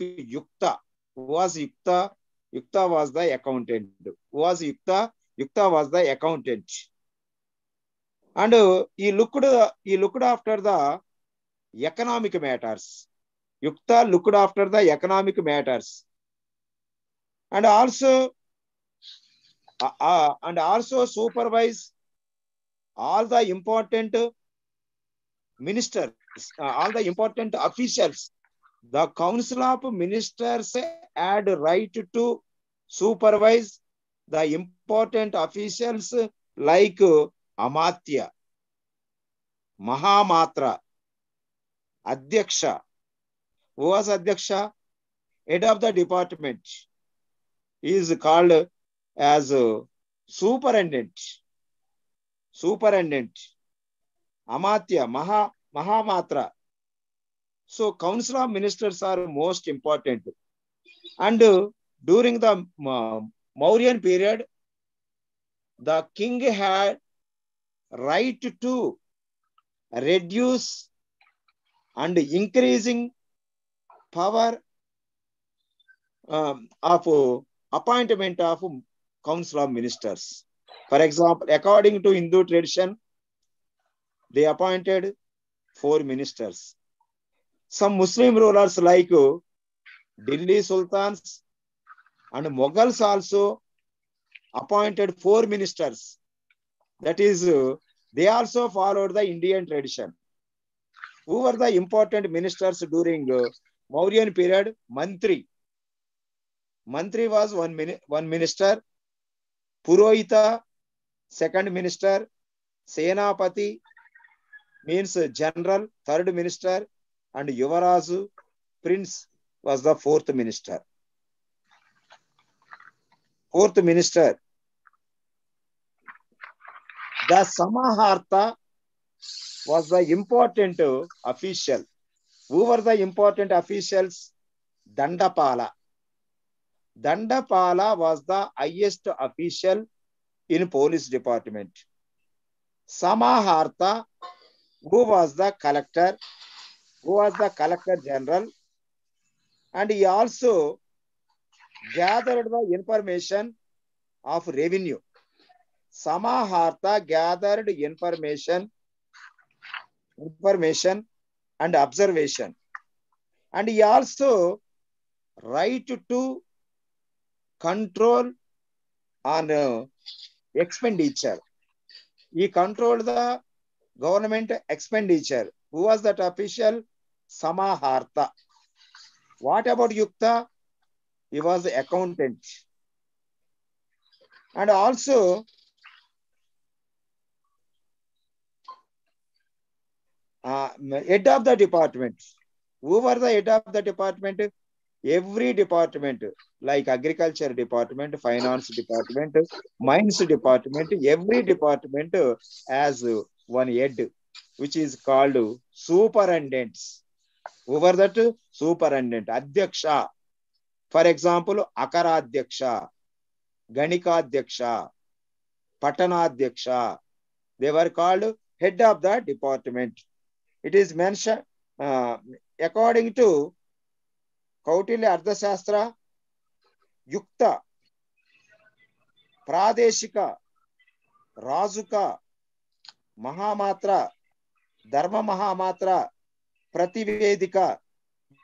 like Yukta. Who was Yukta? Yukta was the accountant. Who was Yukta? Yukta was the accountant. And he looked after the economic matters. Yukta looked after the economic matters. And also supervise all the important ministers, all the important officials. The Council of Ministers had right to supervise the important officials like Amatya, Mahamatra, Adhyaksha. Who was Adhyaksha? Head of the department. He is called as superintendent. Superintendent. Amatya, Mahamatra. So Council of Ministers are most important. And during the Mauryan period, the king had right to reduce and increasing power of appointment of Council of Ministers. For example, according to Hindu tradition, they appointed 4 ministers. Some Muslim rulers like Delhi Sultans and Mughals also appointed 4 ministers. That is, they also followed the Indian tradition. Who were the important ministers during Mauryan period? Mantri. Mantri was one minister. Purohita, second minister. Senapati means general, third minister. And Yuvarazu, prince, was the 4th minister. 4th minister. The Samaharta was the important official. Who were the important officials? Dandapala. Dandapala was the highest official in police department. Samaharta, who was the collector, who was the collector general, and he also gathered the information of revenue. Samaharta gathered information and observation. And he also right to control on expenditure. He controlled the government expenditure. Who was that official? Samaharta. What about Yukta? He was the accountant. And also, head of the department. Who were the head of the department? Every department, like agriculture department, finance department, mines department, every department has one head, which is called superintendents. Who were that? Superintendent. Adhyaksha. For example, Akaradhyaksha, Ganikadhyaksha, Patanadhyaksha. They were called head of the department. It is mentioned according to Kautilya Ardhashastra, Yukta, Pradeshika, Razuka, Mahamatra, Dharma Mahamatra, Prativedika.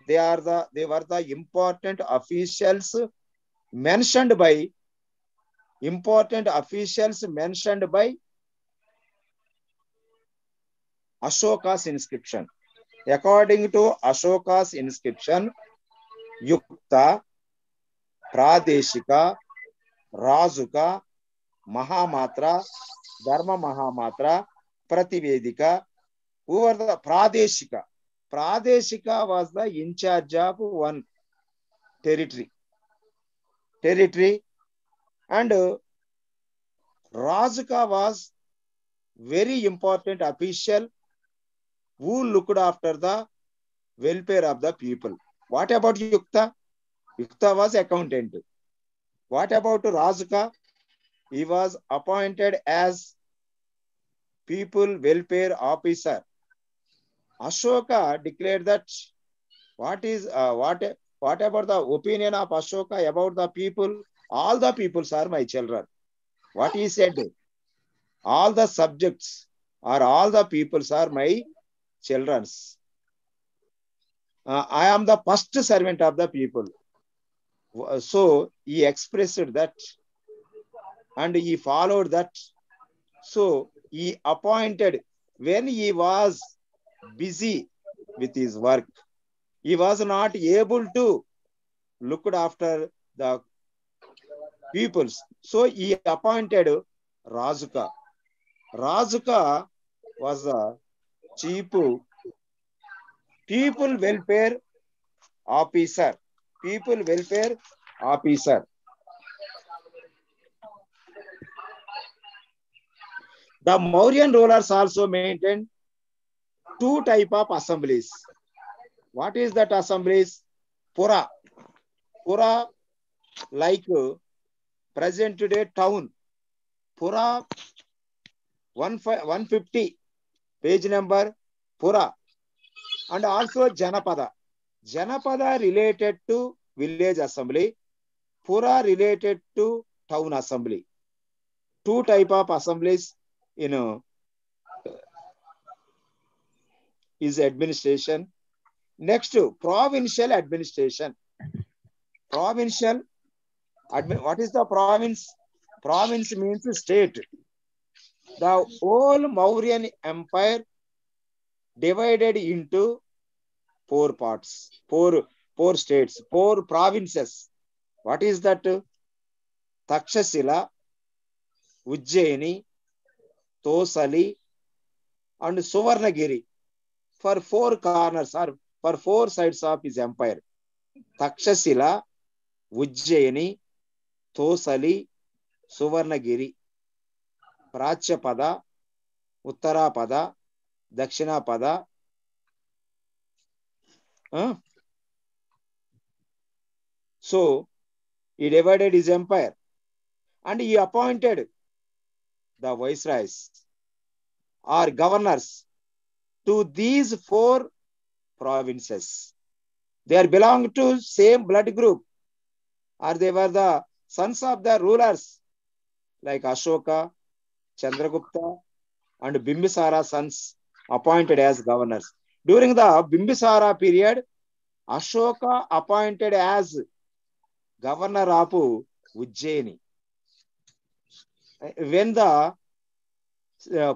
They were the important officials mentioned by Ashoka's inscription. According to Ashoka's inscription, Yukta, Pradeshika, Razuka, Mahamatra, Dharma Mahamatra, Prativedika. Who were the Pradeshika? Pradeshika was the in charge of one territory. And Razuka was very important official who looked after the welfare of the people. What about Yukta? Yukta was accountant. What about Razuka? He was appointed as people welfare officer. Ashoka declared that what What about the opinion of Ashoka about the people? All the peoples are my children. What he said, all the subjects or all the peoples are my children's. I am the first servant of the people. So he expressed that and he followed that. So he appointed when he was busy with his work. He was not able to look after the peoples. So he appointed Razuka. Razuka was a chief people welfare officer. People welfare officer. The Mauryan rulers also maintained two type of assemblies. What is that assemblies? Pura. Pura like present today town. Pura 150 page number Pura. And also Janapada. Janapada related to village assembly. Pura related to town assembly. Two type of assemblies in is administration. Next, provincial administration. Provincial, what is the province? Province means state. The whole Mauryan Empire divided into four parts, four states, four provinces. What is that? Takshashila, Ujjaini, Tosali, and Suvarnagiri. For four corners or for four sides of his empire. Takshashila, Ujjaini, Tosali, Suvarnagiri, Prachyapada, Uttarapada, Dakshinapada. So he divided his empire and he appointed the viceroys or governors to these four provinces. They are belong to same blood group or they were the sons of the rulers like Ashoka, Chandragupta and Bimbisara sons appointed as governors. During the Bimbisara period, Ashoka appointed as governor of Ujjaini. When the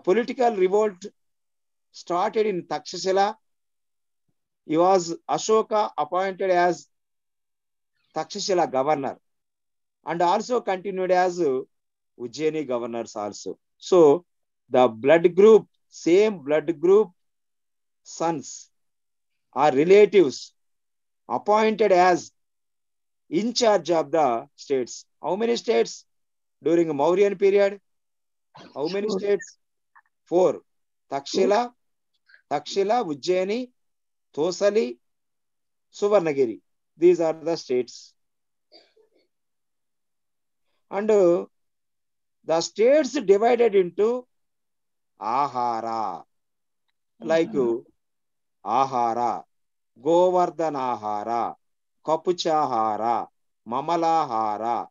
political revolt started in Takshashila, Ashoka appointed as Takshashila governor and also continued as Ujjaini governors also. So the blood group, same blood group sons or relatives appointed as in charge of the states. How many states during Mauryan period? How many states? Four. Takshila, Ujjaini, Tosali, Suvarnagiri. These are the states. And the states divided into Ahara. Like Ahara, Govardhanahara, Kapuchahara, Mamalahara,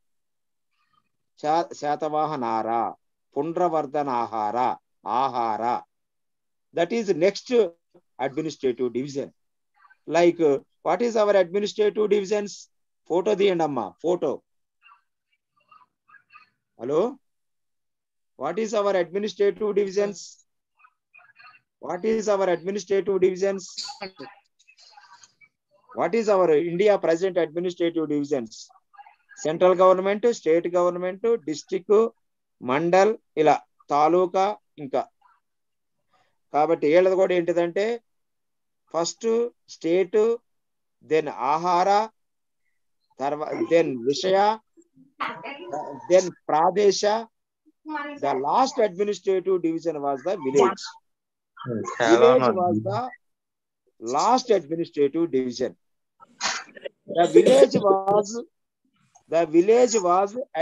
Shatavahanara, Pundravardhanahara, Ahara. That is next administrative division. Like what is our administrative divisions? Photo the Amma. Photo. Hello? What is our administrative divisions? What is our administrative divisions? What is our India present administrative divisions? Central government, state government, district, mandal, ఇలా తాలూకా ఇంకా కాబట్టి ఏళ్ళది కూడా ఏంటిదంటే first state then ఆహార తర్వాత then విషయ then ప్రాదేశ the last administrative division was the village. Village was the last administrative division. The village was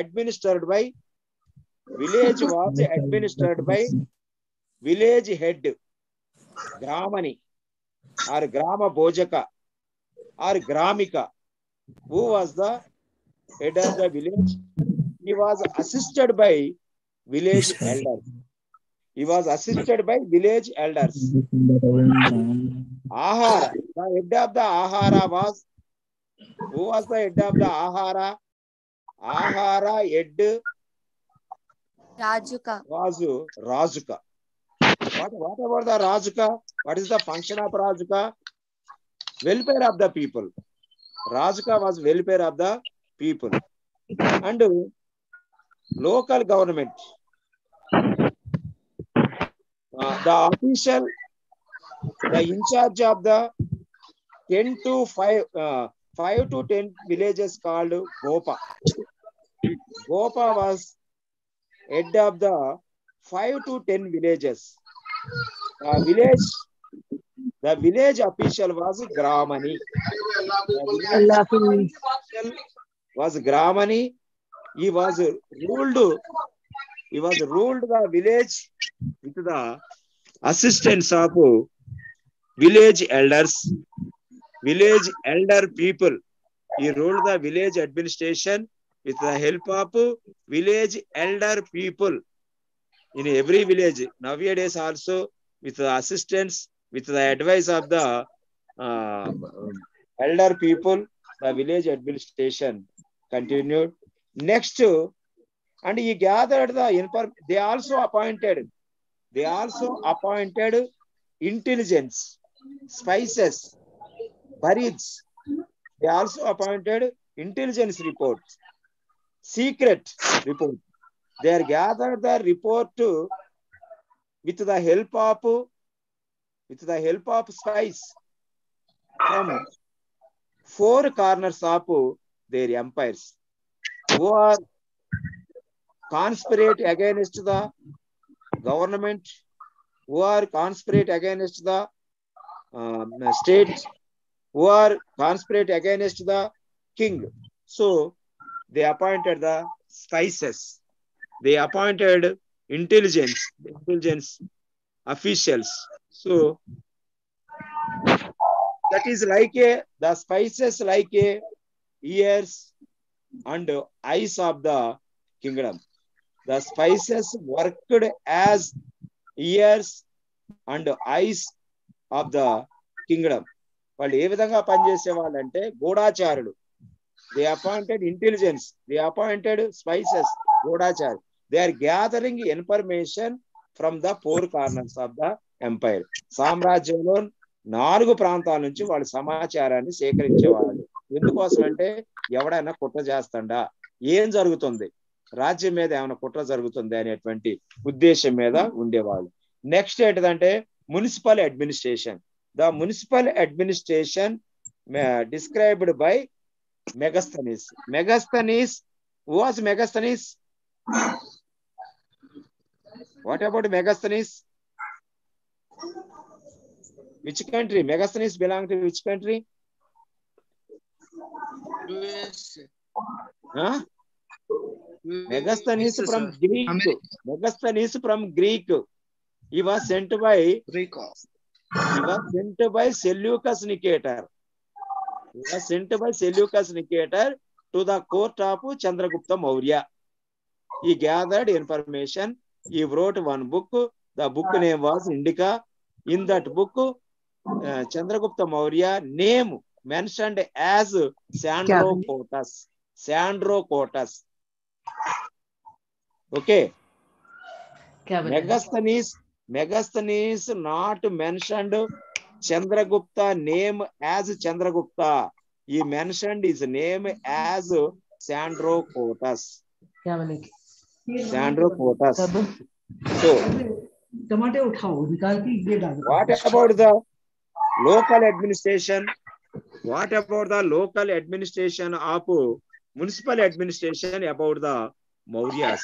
administered by village head, Gramani or Grama Bojaka or Gramika. Who was the head of the village? He was assisted by village elders. He was assisted by village elders. Ahara, the head of the Ahara was, who was the head of the Ahara? Ahara head Rajuka. was Rajuka. What about the Rajuka? What is the function of Rajuka? Welfare of the people. Rajuka was welfare of the people. And local government. The official, the in charge of the 10 to 5, 5 to 10 villages called Gopa. Gopa was head of the 5 to 10 villages. The village official was Gramani. The village official was Gramani. He was ruled the village with the assistance of village elders, village elder people. He ruled the village administration with the help of village elder people in every village. Nowadays also with the assistance, with the advice of the elder people, the village administration continued. Next, and he gathered the information. They also appointed intelligence, spices, burieds. They also appointed intelligence reports, secret report. They gathered the report with the help of spies from 4 corners of their empires, who are conspirate against the government, who are conspirate against the state, who are conspirate against the king. So they appointed the spices. They appointed intelligence officials. So that is like the spices like ears and eyes of the kingdom. The spices worked as ears and eyes of the kingdom. వాళ్ళు ఏ విధంగా పనిచేసే వాళ్ళంటే గూఢాచారులు. They appointed intelligence, they appointed spices, గూఢాచారు. They are gathering information from the 4 corners of the empire. సామ్రాజ్యంలో 4 ప్రాంతాల నుంచి వాళ్ళు సమాచారాన్ని సేకరించేవాళ్ళు. ఎందుకోసం అంటే ఎవడైనా కుట్ర చేస్తాడా, ఏం జరుగుతుంది, రాజ్యం మీద ఏమైనా కుట్ర జరుగుతుంది అనేటువంటి ఉద్దేశం మీద ఉండేవాళ్ళు. నెక్స్ట్ ఏంటిదంటే municipal administration. The municipal administration described by Megasthenes. Megasthenes, who was Megasthenes? What about Megasthenes? Which country? Megasthenes belong to which country? US. Huh? Megasthenes from Greek. Megasthenes from Greek. He was sent by Seleucus Nicator. He was sent by Seleucus Nicator to the court of Chandragupta Maurya. He gathered information. He wrote one book. The book name was Indica. In that book, Chandragupta Maurya name mentioned as Sandrocotus. Sandrocotus. Okay. Megasthenes not mentioned Chandragupta name as Chandragupta. He mentioned his name as Sandrocotus. Sandrocotus. So, what about the local administration? What about the local administration of municipal administration about the Mauryas?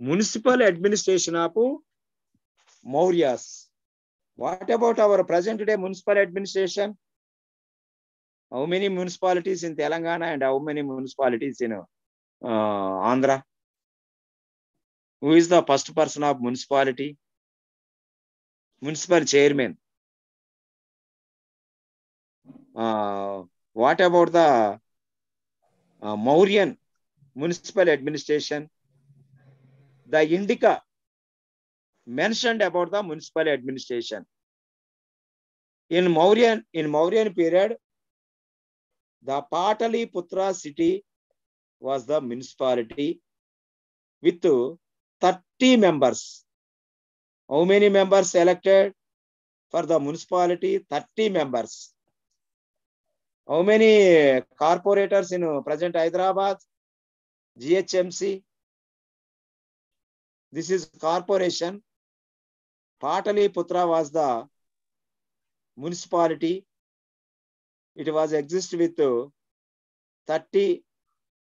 Municipal administration of Mauryas. What about our present day municipal administration? How many municipalities in Telangana and how many municipalities in Andhra? Who is the first person of municipality? Municipal chairman. What about the Mauryan municipal administration? The Indica mentioned about the municipal administration. In Mauryan period, the Pataliputra city was the municipality with 30 members. How many members elected for the municipality? 30 members. How many corporators in present Hyderabad? GHMC. This is corporation. Pataliputra was the municipality. It was exist with 30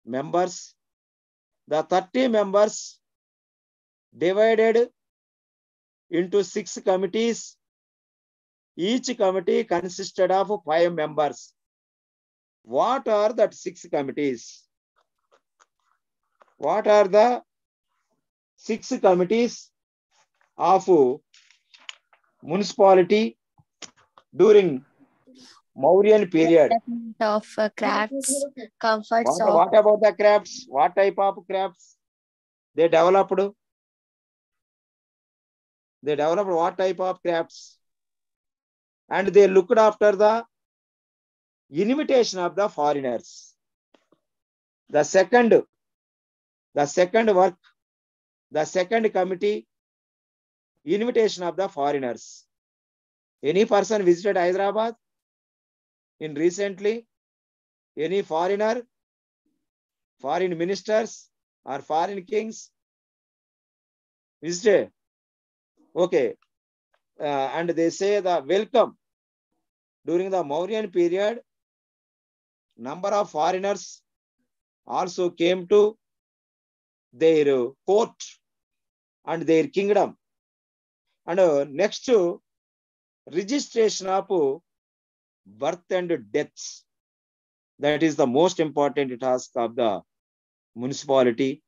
members. The 30 members divided into 6 committees. Each committee consisted of 5 members. What are that 6 committees? What are the 6 committees of municipality during Mauryan period? Development of crafts, comforts of What about the crafts? What type of crafts they developed? They developed what type of crafts? And they looked after the invitation of the foreigners. The second work, the second committee, invitation of the foreigners. Any person visited Hyderabad in recently? Any foreigner, foreign ministers or foreign kings visited? Okay. And they say the welcome. During the Mauryan period, number of foreigners also came to their court and their kingdom. And next, registration of birth and deaths. That is the most important task of the municipality.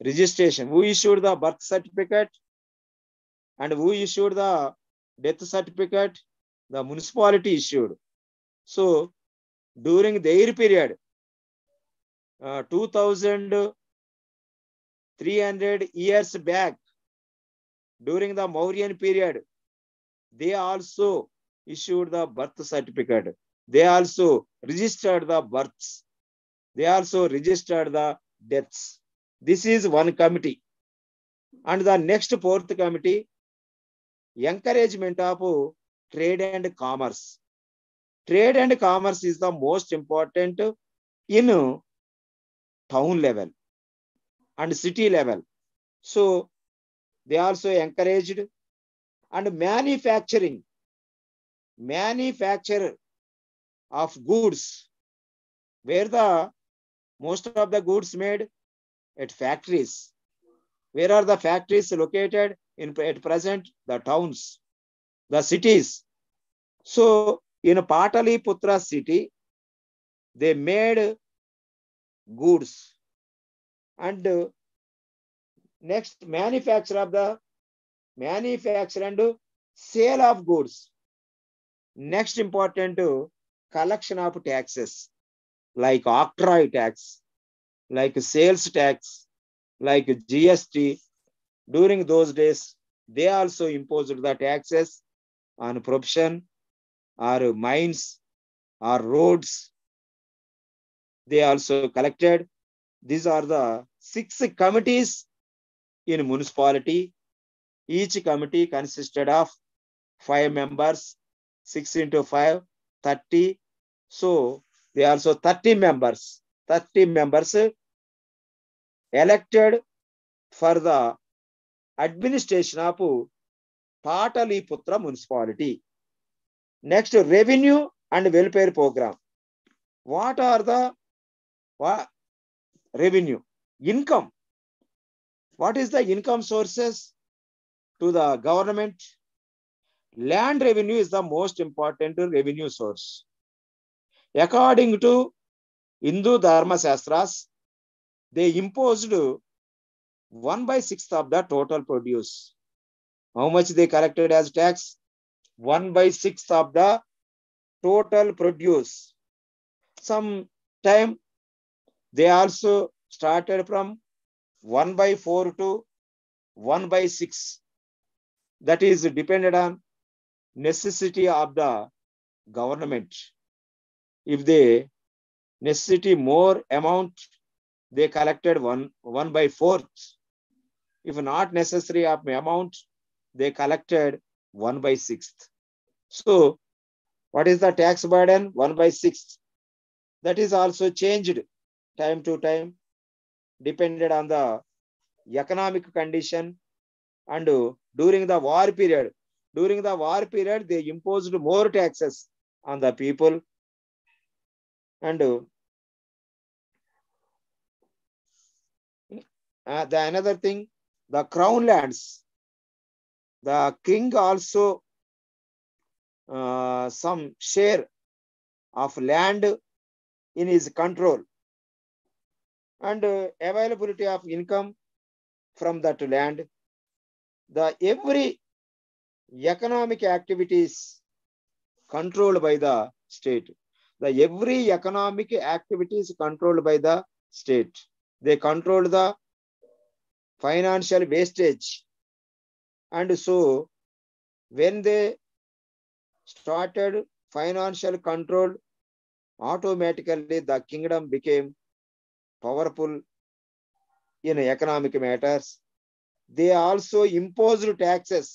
Registration. Who issued the birth certificate and who issued the death certificate? The municipality issued. So during their period, 2300 years back, during the Mauryan period, they also issued the birth certificate. They also registered the births. They also registered the deaths. This is one committee. And the next 4th committee, encouragement of trade and commerce. Trade and commerce is the most important in town level and city level. So they also encouraged. And manufacture of goods, where the most of the goods made at factories. Where are the factories located at present? The towns, the cities. So in Pataliputra city, they made goods. And next, manufacture and sale of goods. Next important, collection of taxes, like octroi tax, like sales tax, like GST. During those days, they also imposed the taxes on profession or mines or roads. They also collected. These are the 6 committees in municipality. Each committee consisted of 5 members, 6 into 5, 30. So they also 30 members. 30 members elected for the administration of Pataliputra municipality. Next, revenue and welfare program. What are the revenue? Income. What is the income sources to the government? Land revenue is the most important revenue source. According to Hindu Dharma Shastras, they imposed 1/6 of the total produce. How much they collected as tax? 1/6 of the total produce. Some time they also started from 1/4 to 1/6. That is depended on necessity of the government. If they necessity more amount, they collected 1/4. If not necessary of amount, they collected 1/6. So what is the tax burden? 1/6. That is also changed time to time, depended on the economic condition. And during the war period, they imposed more taxes on the people. And the another thing, the crown lands, the king also some share of land in his control, and availability of income from that land. The every economic activities controlled by the state. The every economic activities controlled by the state. They control the financial wastage. And so when they started financial control, automatically the kingdom became powerful in economic matters. They also imposed taxes.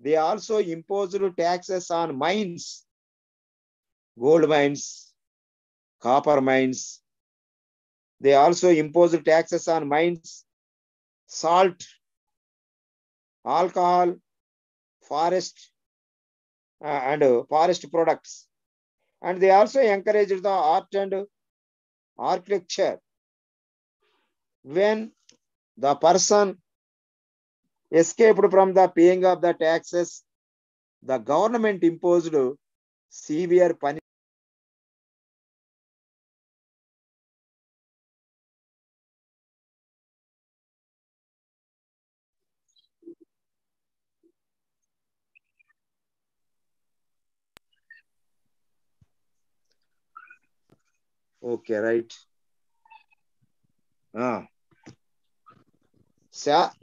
They also imposed taxes on mines, gold mines, copper mines. They also imposed taxes on mines, salt, alcohol, forest, and forest products. And they also encouraged the art and architecture. When the person escaped from the paying of the taxes, the government imposed severe punishment. Okay, right.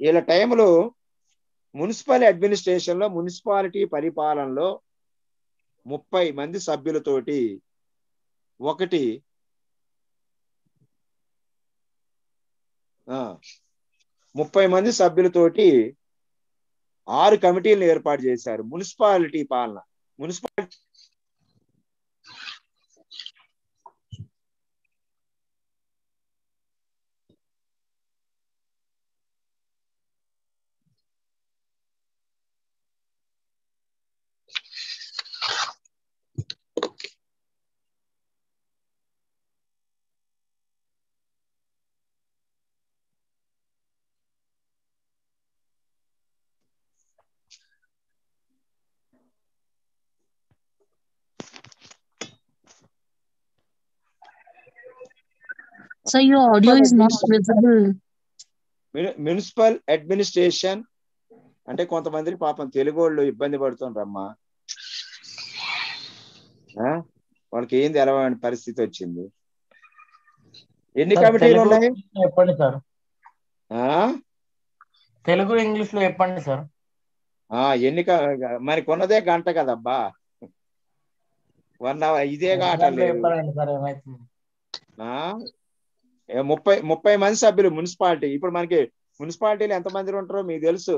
ఇలా టైంలో municipal administration లో, municipality పరిపాలనలో 30 మంది సభ్యులతోటి ఒకటి 30 మంది సభ్యులతోటి 6 కమిటీలను ఏర్పాటు చేశారు. మున్సిపాలిటీ పాలన. Municipality So your audio is not visible. Municipal administration అంటే కొంతమంది పాపం తెలుగు వాళ్ళు ఇబ్బంది పడుతుండ్రమ్మా. వాళ్ళకి ఏం తెలవని పరిస్థితి వచ్చింది. ఎన్ని కమిటీలు ఉన్నాయి చెప్పండి సార్? తెలుగు ఇంగ్లీష్ లో చెప్పండి సార్. మరి కొన్నదే గంట కదబ్బా, 1 hour ఇదే గాట లేదు. 30 మంది సభ్యులు మున్సిపాలిటీ. ఇప్పుడు మనకి మున్సిపాలిటీలు ఎంతమంది ఉంటారో మీకు తెలుసు.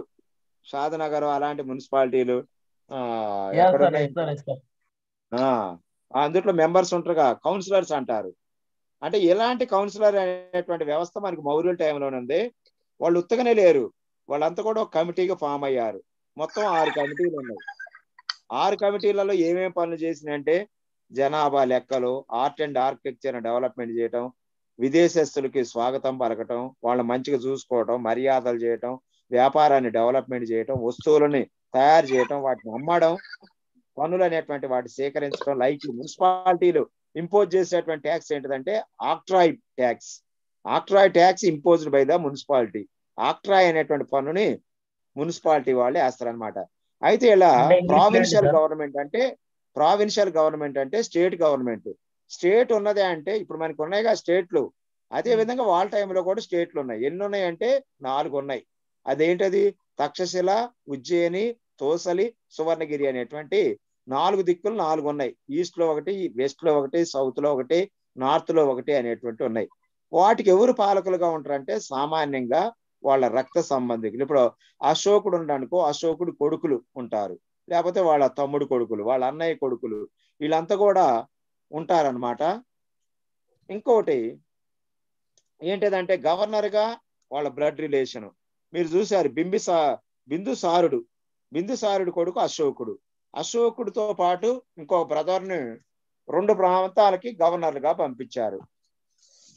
షాద్నగర్ అలాంటి మున్సిపాలిటీలు ఎక్కడ అందులో మెంబర్స్ ఉంటారుగా, కౌన్సిలర్స్ అంటారు. అంటే ఎలాంటి కౌన్సిలర్ అనేటువంటి వ్యవస్థ మనకి మౌర్యుల టైంలోనే ఉంది. వాళ్ళు ఉత్తగానే లేరు, వాళ్ళంతా కూడా ఒక కమిటీగా ఫామ్ అయ్యారు. మొత్తం 6 కమిటీలు ఉన్నాయి. 6 కమిటీలలో ఏమేమి పనులు చేసినాయంటే జనాభా లెక్కలు, ఆర్ట్ అండ్ ఆర్కిటెక్చర్ డెవలప్మెంట్ చేయటం, విదేశస్తులకి స్వాగతం పలకటం, వాళ్ళని మంచిగా చూసుకోవటం, మర్యాదలు చేయటం, వ్యాపారాన్ని డెవలప్మెంట్ చేయటం, వస్తువులని తయారు చేయటం, వాటిని అమ్మడం, పన్నులు అనేటువంటి వాటిని సేకరించడం, లైట్లు మున్సిపాలిటీలు ఇంపోజ్ చేసేటువంటి ట్యాక్స్ ఏంటిదంటే octroi tax. Octroi tax imposed by the municipality. Octroi అనేటువంటి పన్నుని మున్సిపాలిటీ వాళ్ళే వేస్తారనమాట. అయితే ఇలా అంటే ఇంగ్లీష్లో ఏంటి ప్రావిన్షియల్ సార్? గవర్నమెంట్ అంటే స్టేట్ గవర్నమెంట్. స్టేట్ ఉన్నదే అంటే ఇప్పుడు మనకి ఉన్నాయిగా స్టేట్లు, అదే విధంగా వాళ్ళ టైంలో కూడా స్టేట్లు ఉన్నాయి. ఎన్ని ఉన్నాయి అంటే 4 ఉన్నాయి. అదేంటది? తక్షశిల, ఉజ్జయిని, తోసలి, సువర్ణగిరి అనేటువంటి 4 దిక్కులు 4 ఉన్నాయి. ఈస్ట్ లో ఒకటి, వెస్ట్ లో ఒకటి, సౌత్ లో ఒకటి, నార్త్ లో ఒకటి అనేటువంటి ఉన్నాయి. వాటికి ఎవరు పాలకులుగా ఉంటారంటే సామాన్యంగా వాళ్ళ రక్త సంబంధికులు. ఇప్పుడు అశోకుడు ఉండనుకో, అశోకుడు కొడుకులు ఉంటారు, లేకపోతే వాళ్ళ తమ్ముడు కొడుకులు, వాళ్ళ అన్నయ్య కొడుకులు, వీళ్ళంతా కూడా ఉంటారనమాట. ఇంకోటి ఏంటిదంటే గవర్నర్ గా వాళ్ళ బ్లడ్ రిలేషన్. మీరు చూశారు బిందుసారుడు కొడుకు అశోకుడు. అశోకుడితో పాటు ఇంకో బ్రదర్ని 2 ప్రాంతాలకి గవర్నర్లుగా పంపించారు.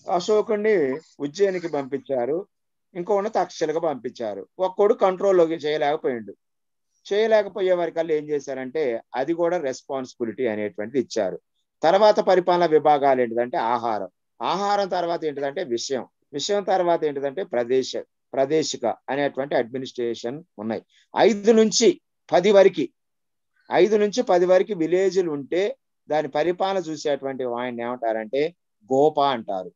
అశోకుడిని ఉజ్జయినికి పంపించారు, ఇంకొకటి తక్షశిలకు పంపించారు. ఒక్కడు కంట్రోల్లోకి చేయలేకపోయే వారికల్లా ఏం చేశారంటే అది కూడా రెస్పాన్సిబిలిటీ అనేటువంటిది ఇచ్చారు. తర్వాత పరిపాలన విభాగాలు ఏంటిదంటే ఆహారం తర్వాత ఏంటిదంటే విషయం తర్వాత ఏంటిదంటే ప్రదేశిక అనేటువంటి అడ్మినిస్ట్రేషన్ ఉన్నాయి. 5 నుంచి 10 వరకు విలేజ్లు ఉంటే దాని పరిపాలన చూసేటువంటి ఆయన ఏమంటారంటే గోపా అంటారు.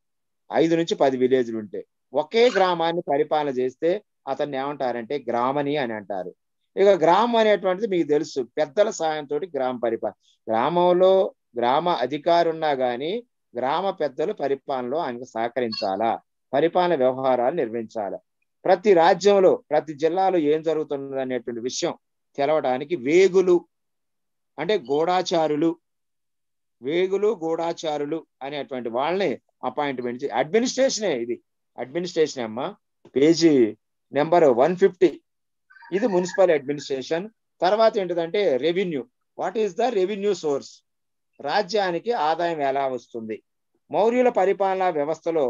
5 నుంచి 10 విలేజ్లు ఉంటే ఒకే గ్రామాన్ని పరిపాలన చేస్తే అతన్ని ఏమంటారంటే గ్రామని అని అంటారు. ఇక గ్రామం అనేటువంటిది మీకు తెలుసు, పెద్దల సాయంతో గ్రామ పరిపాలన. గ్రామంలో గ్రామ అధికారి ఉన్నా కానీ గ్రామ పెద్దలు పరిపాలనలో ఆయనకు సహకరించాలా, పరిపాలన వ్యవహారాలు నిర్వహించాలా. ప్రతి రాజ్యంలో ప్రతి జిల్లాలో ఏం జరుగుతుంది అనేటువంటి విషయం తెలవడానికి వేగులు అంటే గూఢాచారులు అనేటువంటి వాళ్ళని అపాయింట్మెంట్ అడ్మినిస్ట్రేషనే. ఇది అడ్మినిస్ట్రేషన్ అమ్మా, పేజీ నెంబర్ 150. ఇది మున్సిపల్ అడ్మినిస్ట్రేషన్. తర్వాత ఏంటిదంటే revenue. What is the revenue source? రాజ్యానికి ఆదాయం ఎలా వస్తుంది? మౌర్యుల పరిపాలనా వ్యవస్థలో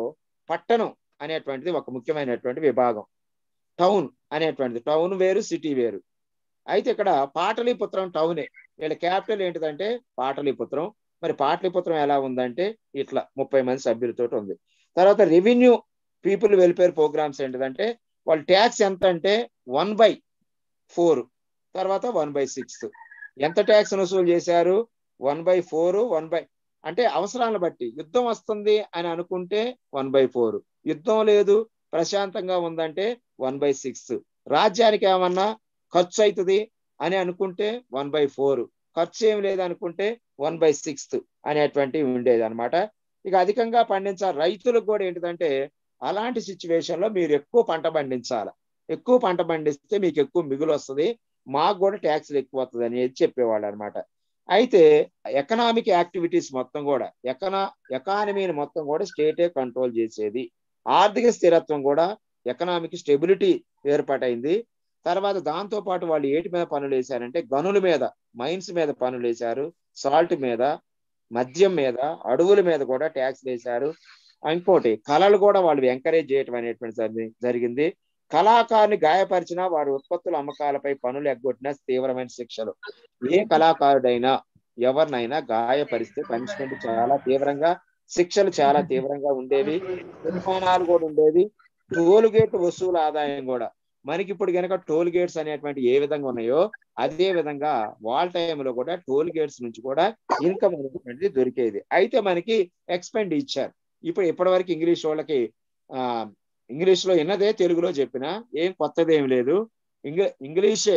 పట్టణం అనేటువంటిది ఒక ముఖ్యమైనటువంటి విభాగం. టౌన్ అనేటువంటిది, టౌన్ వేరు, సిటీ వేరు. అయితే ఇక్కడ పాటలీపుత్రం టౌనే. వీళ్ళ క్యాపిటల్ ఏంటిదంటే పాటలీపుత్రం. మరి పాటలీపుత్రం ఎలా ఉందంటే ఇట్లా 30 మంది సభ్యులతో ఉంది. తర్వాత రెవెన్యూ పీపుల్ వెల్ఫేర్ ప్రోగ్రామ్స్ ఏంటిదంటే వాళ్ళ ట్యాక్స్ ఎంత అంటే 1/4, తర్వాత 1/6. ఎంత ట్యాక్స్ వసూలు చేశారు? 1/4, అంటే అవసరాలను బట్టి. యుద్ధం వస్తుంది అని అనుకుంటే 1/4, యుద్ధం లేదు ప్రశాంతంగా ఉందంటే 1/6, రాజ్యానికి ఏమన్నా ఖర్చు అవుతుంది అని అనుకుంటే 1/4, ఖర్చు ఏమి లేదనుకుంటే 1/6 అనేటువంటివి ఉండేది అనమాట. ఇక అధికంగా పండించాలి రైతులకు కూడా ఏంటిదంటే అలాంటి సిచ్యువేషన్ లో మీరు ఎక్కువ పంట పండించాలి. ఎక్కువ పంట పండిస్తే మీకు ఎక్కువ మిగులు వస్తుంది, మాకు కూడా ట్యాక్స్లు ఎక్కువ వస్తుంది అనేది చెప్పేవాళ్ళు అనమాట. అయితే ఎకనామిక్ యాక్టివిటీస్ మొత్తం కూడా ఎకానమీని మొత్తం కూడా స్టేటే కంట్రోల్ చేసేది. ఆర్థిక స్థిరత్వం కూడా ఎకనామిక్ స్టెబిలిటీ ఏర్పాటైంది. తర్వాత దాంతో పాటు వాళ్ళు ఏటి మీద పనులు వేశారంటే గనుల మీద, మైన్స్ మీద పనులు వేశారు, సాల్ట్ మీద, మద్యం మీద, అడవుల మీద కూడా ట్యాక్స్ వేశారు. ఇంకోటి కళలు కూడా వాళ్ళు ఎంకరేజ్ చేయటం అనేటువంటి జరిగింది. కళాకారుని గాయపరిచినా వారి ఉత్పత్తుల అమ్మకాలపై పనులు ఎగ్గొట్టినా తీవ్రమైన శిక్షలు. ఏ కళాకారుడైనా ఎవరినైనా గాయపరిస్తే పనిష్మెంట్ చాలా తీవ్రంగా, శిక్షలు చాలా తీవ్రంగా ఉండేవి, నిర్మాణాలు కూడా ఉండేవి. టోల్ గేట్ వసూలు ఆదాయం కూడా మనకి ఇప్పుడు కనుక టోల్ గేట్స్ అనేటువంటి ఏ విధంగా ఉన్నాయో అదే విధంగా వాళ్ళ టైంలో కూడా టోల్ గేట్స్ నుంచి కూడా ఇన్కమ్ అనేటువంటిది దొరికేది. అయితే మనకి ఎక్స్పెండిచర్ ఇప్పుడు ఇప్పటి ఇంగ్లీష్ వాళ్ళకి ఇంగ్లీష్ లో విన్నదే తెలుగులో చెప్పినా ఏం కొత్తది ఏం లేదు. ఇంగ్లీషే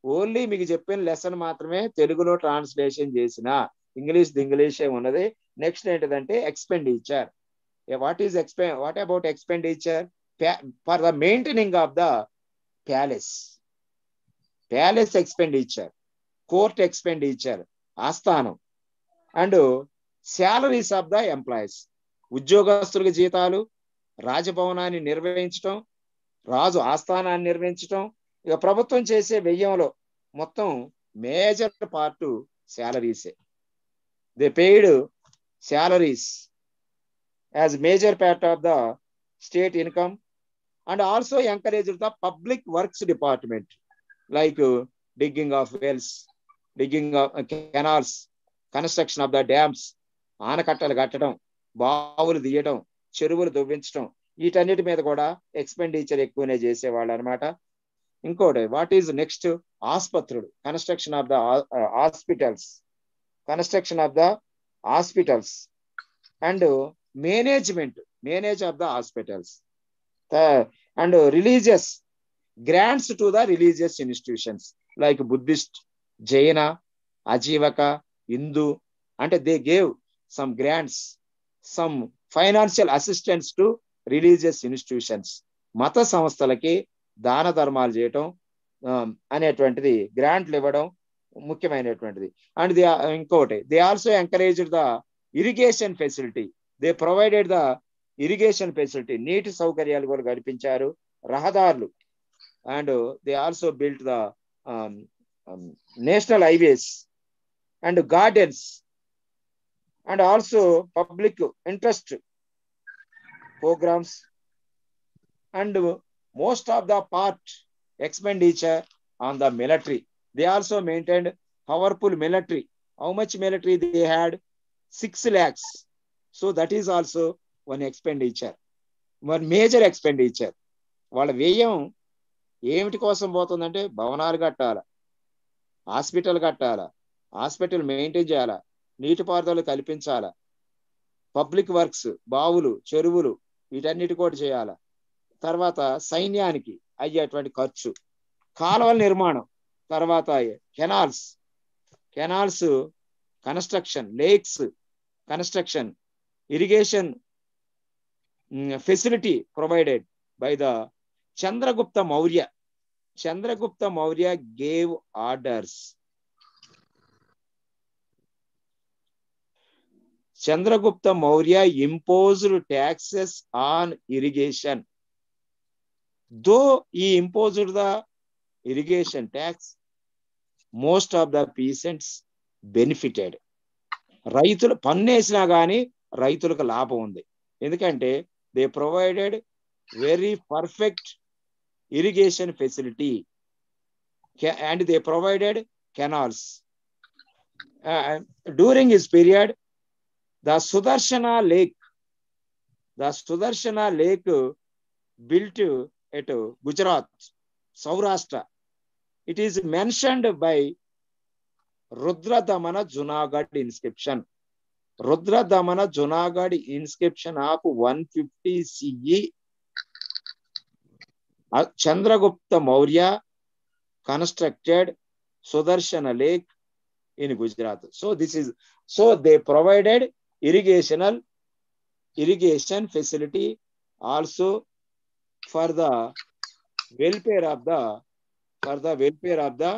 ఓన్లీ మీకు చెప్పిన లెసన్ మాత్రమే తెలుగులో ట్రాన్స్లేషన్ చేసిన ఇంగ్లీషే ఉన్నది. నెక్స్ట్ ఏంటిదంటే expenditure. What about expenditure? For the maintaining of the palace expenditure, court expenditure, ఆస్థానం, and salaries of the employees, ఉద్యోగస్తులకు జీతాలు, రాజభవనాన్ని నిర్వహించడం, రాజు ఆస్థానాన్ని నిర్వహించడం. ఇక ప్రభుత్వం చేసే వ్యయంలో మొత్తం మేజర్ పార్ట్ శాలరీసే. They paid salaries as major part of the state income and also encouraged the public works department like digging of wells, digging of canals, construction of the dams, ఆనకట్టలు కట్టడం, బావులు తీయడం, చెరువులు దువ్వించడం, వీటన్నిటి మీద కూడా ఎక్స్పెండిచర్ ఎక్కువనే చేసేవాళ్ళు అనమాట. ఇంకోటి వాట్ ఈజ్ నెక్స్ట్? ఆసుపత్రులు, construction of the hospitals, construction of the hospitals and manage of the hospitals and religious grants to the religious institutions like Buddhist, Jaina, Ajivaka, Hindu, and they gave some grants, some financial assistance to religious institutions. మత సంస్థలకి దాన ధర్మాలు చేయటం అనేటువంటిది, గ్రాంట్లు ఇవ్వడం ముఖ్యమైనటువంటిది. And ఇంకోటి, they also encouraged the irrigation facility, they provided the irrigation facility, నీటి సౌకర్యాలు కూడా కల్పించారు, రహదారులు, and they also built the national highways and gardens and also public interest programs, and most of the part expenditure on the military. They also maintained powerful military. How much military they had? 6 lakhs. So that is also one expenditure, one major expenditure. వాళ్ళ వ్యయం ఏమిటి కోసం పోతుందంటే, భవనాలు కట్టాల, hospital కట్టాల, hospital maintain చేయాల, నీటిపారుదల కల్పించాల, public works, బావులు, చెరువులు, వీటన్నిటి కూడా చేయాల. తర్వాత సైన్యానికి అయ్యేటువంటి ఖర్చు, కాలువల నిర్మాణం, తర్వాత canals construction, lakes construction, irrigation facility provided by the Chandragupta Maurya. Chandragupta Maurya gave orders. Chandragupta Maurya imposed taxes on irrigation. Though he imposed the irrigation tax, most of the peasants benefited. రైతులు పన్నేసినా కానీ రైతులకు లాభం ఉంది. ఎందుకంటే they provided very perfect irrigation facility and they provided canals. During his period, the Sudarshana Lake built at Gujarat, Saurashtra. It is mentioned by Rudradamana Junagadh inscription. Rudradamana Junagadh inscription of 150 CE. Chandragupta Maurya constructed Sudarshana Lake in Gujarat. So they provided irrigation facility also for the welfare of the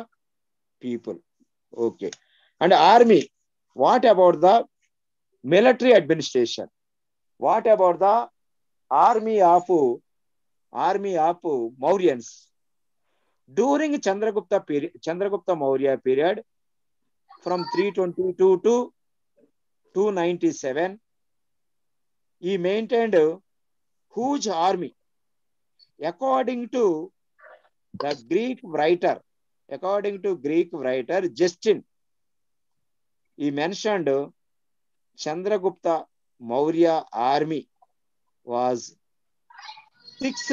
people. Okay. And army. What about the military administration? What about the army of Mauryans? During Chandragupta Maurya period, from 322 to 297, he maintained a huge army. According to Greek writer Justin, he mentioned Chandragupta Maurya army was 6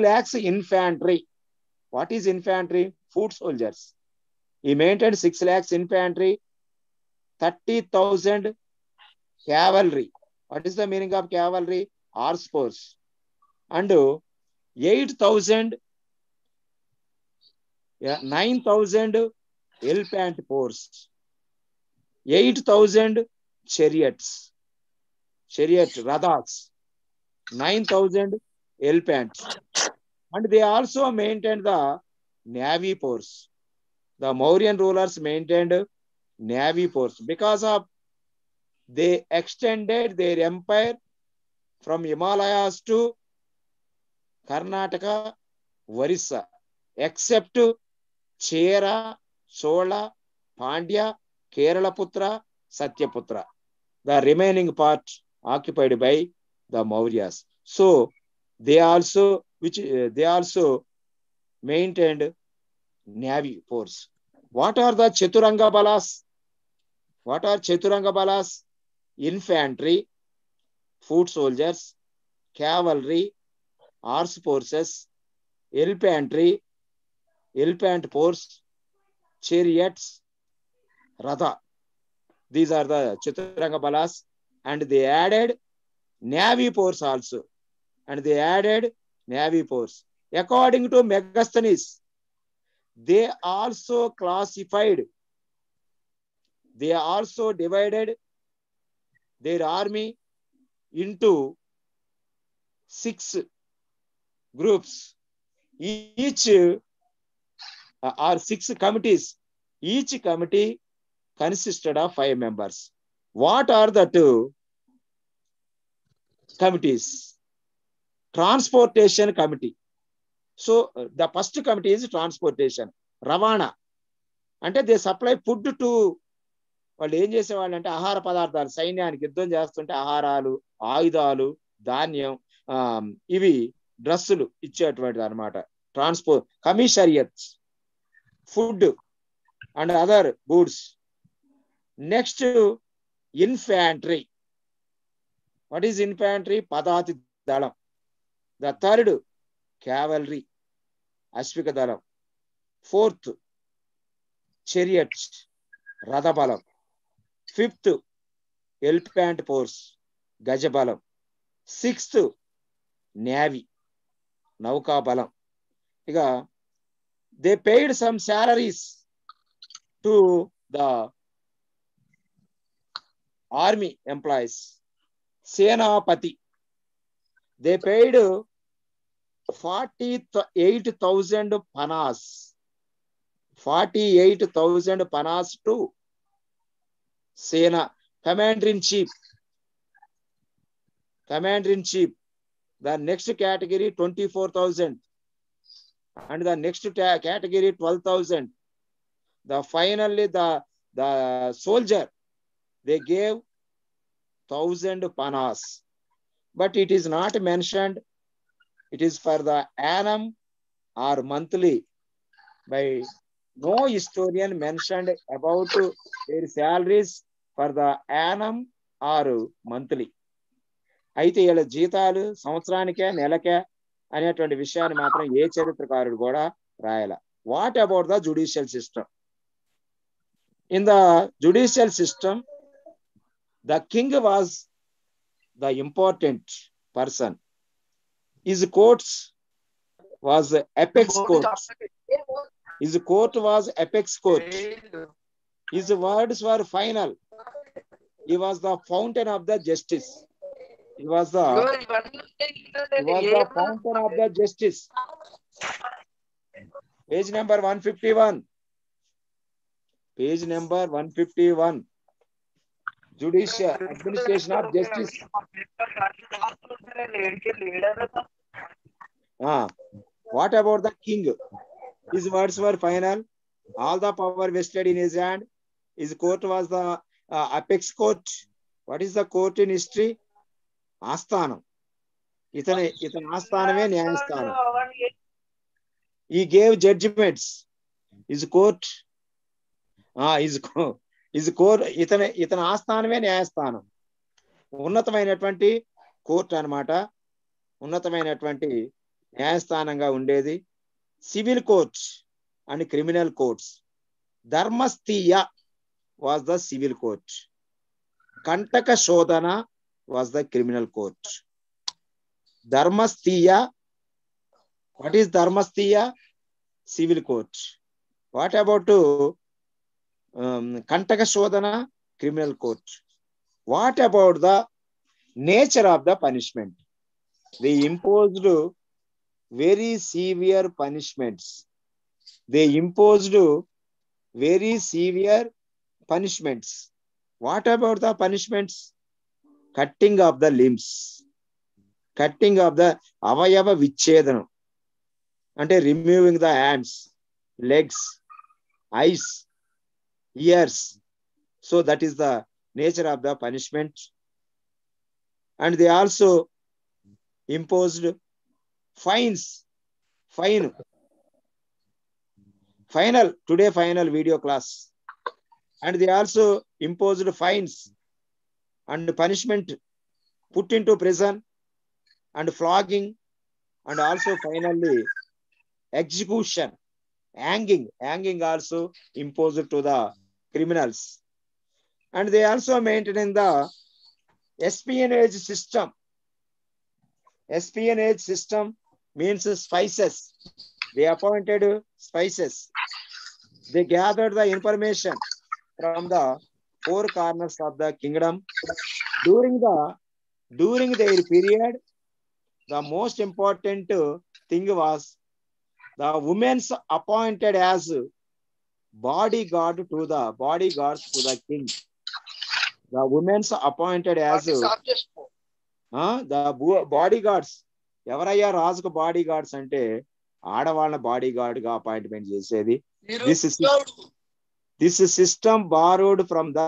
lakhs infantry. What is infantry? Foot soldiers. He maintained 6 lakhs infantry, 30,000 cavalry. What is the meaning of cavalry? Horse force. And 9,000 elephant force, 8,000 chariot rathas, 9,000 elephants. And they also maintained the navy force. The Mauryan rulers maintained navy force because of they extended their empire from Himalayas to Karnataka, Orissa, except Chera, Chola, Pandya, Keralaputra, Satyaputra. The remaining part occupied by the Mauryas. So they also maintained navy force. What are the Chaturanga Balas? What are Chaturanga Balas? Infantry, foot soldiers, cavalry, horse forces, elephantry, elephant force, chariots, Ratha. These are the Chaturanga Balas, and they added Navy force also. And they added Navy force. According to Megasthenes, they also classified, they also divided their army into 6 groups. Each are 6 committees. Each committee consisted of 5 members. What are the 2 committees? Transportation committee. So the first committee is transportation. Ravana. అంటే they supply food to, వాళ్ళు ఏం చేసేవాళ్ళు అంటే ఆహార పదార్థాలు, సైన్యానికి యుద్ధం చేస్తుంటే ఆహారాలు, ఆయుధాలు, ధాన్యం, ఇవి డ్రెస్సులు ఇచ్చేటువంటిది అనమాట. Transport commissariats, food and other goods. Next infantry. What is infantry? పదాతి దళం. ద థర్డ్ cavalry, అశ్విక దళం. 4th chariots, రథబలం. 5th elephant force, గజబలం. 6th navy, నౌకా బలం. ఇక they paid some salaries to the army employees. Senapathi, they paid 48,000 panas. 48,000 panas to Sena, commander-in-chief. Commander-in-chief. The next category 24,000. And the next category 12,000. The finally the soldier, they gave 1,000 panas. But it is not mentioned. It is for the annum or monthly. By no historian mentioned about their salaries for the annum or monthly. అయితే వీళ్ళ జీతాలు సంవత్సరానికే నెలకే అనేటువంటి విషయాన్ని మాత్రం ఏ చరిత్రకారుడు కూడా రాయాల. What about the judicial system? In the judicial system, the king was the important person. His courts was apex court. His court was apex court. His words were final. He was the fountain of the justice. He was the fountain of the justice. Page number 151. Page number 151. Judicial administration of justice. What about the king? His words were final. All the power vested in his hand. His court was the apex court. What is the court in history? Asthanam. Itane Asthaname Nyayasthanam. He gave judgments. His court. His court. Itane Asthaname Nyayasthanam. ఉన్నతమైనటువంటి court అన్నమాట. ఉన్నతమైనటువంటి న్యాయస్థానంగా ఉండేది. Civil court and criminal courts. Dharmasthiya was the civil court. Kantakashodhana was the criminal court. Dharmasthiya, what is Dharmasthiya? Civil court. What about Kantakashodhana? Criminal court. What about the nature of the punishment? They imposed very severe punishments. They imposed very severe punishments. What about the punishments? Cutting of the limbs. Cutting of the avayava vichedana. Ante removing the hands, legs, eyes, ears. So that is the nature of the punishment. And they also imposed fines. Final, today final video class. And they also imposed fines and punishment, put into prison and flogging, and also finally execution, hanging also imposed to the criminals. And they also maintain the espionage system. Espionage system means spices. They appointed spices. They gathered the information from the four corners of the kingdom. During their period, the most important thing was the women's appointed as bodyguards to the king. The women's appointed as the bodyguards. ఎవరయ్యా రాజుకు body guards అంటే ఆడవాళ్ళ body guard గా appointment చేసేది. This system borrowed from the